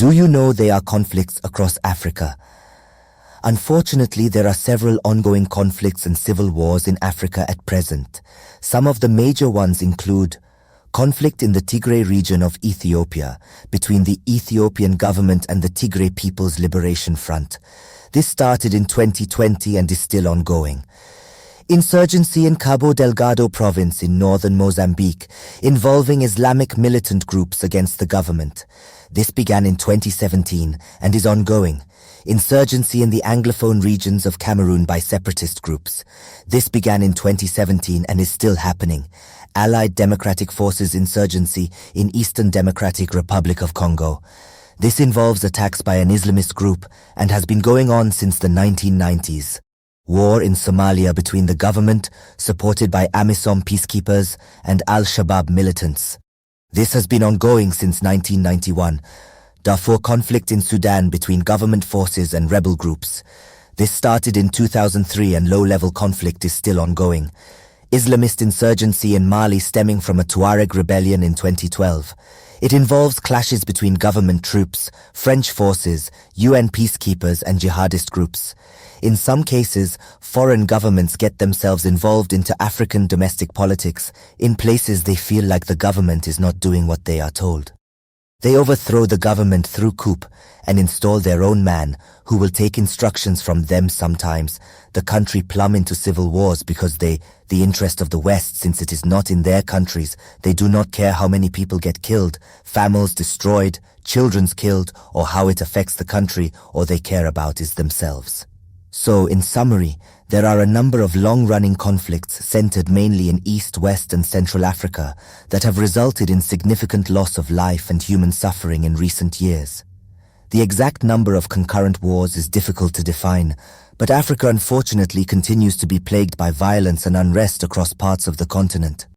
Do you know there are conflicts across Africa? Unfortunately, there are several ongoing conflicts and civil wars in Africa at present. Some of the major ones include conflict in the Tigray region of Ethiopia between the Ethiopian government and the Tigray People's Liberation Front. This started in 2020 and is still ongoing. Insurgency in Cabo Delgado province in northern Mozambique, involving Islamic militant groups against the government. This began in 2017 and is ongoing. Insurgency in the Anglophone regions of Cameroon by separatist groups. This began in 2017 and is still happening. Allied Democratic Forces insurgency in Eastern Democratic Republic of Congo. This involves attacks by an Islamist group and has been going on since the 1990s. War in Somalia between the government, supported by AMISOM peacekeepers, and Al-Shabaab militants. This has been ongoing since 1991. Darfur conflict in Sudan between government forces and rebel groups. This started in 2003 and low-level conflict is still ongoing. Islamist insurgency in Mali stemming from a Tuareg rebellion in 2012. It involves clashes between government troops, French forces, UN peacekeepers and jihadist groups. In some cases, foreign governments get themselves involved into African domestic politics in places they feel like the government is not doing what they are told. They overthrow the government through coup and install their own man who will take instructions from them sometimes. The country plumb into civil wars because the interest of the West, since it is not in their countries, they do not care how many people get killed, families destroyed, children's killed, or how it affects the country. All they care about is themselves. So, in summary, there are a number of long-running conflicts centered mainly in East, West and Central Africa that have resulted in significant loss of life and human suffering in recent years. The exact number of concurrent wars is difficult to define, but Africa unfortunately continues to be plagued by violence and unrest across parts of the continent.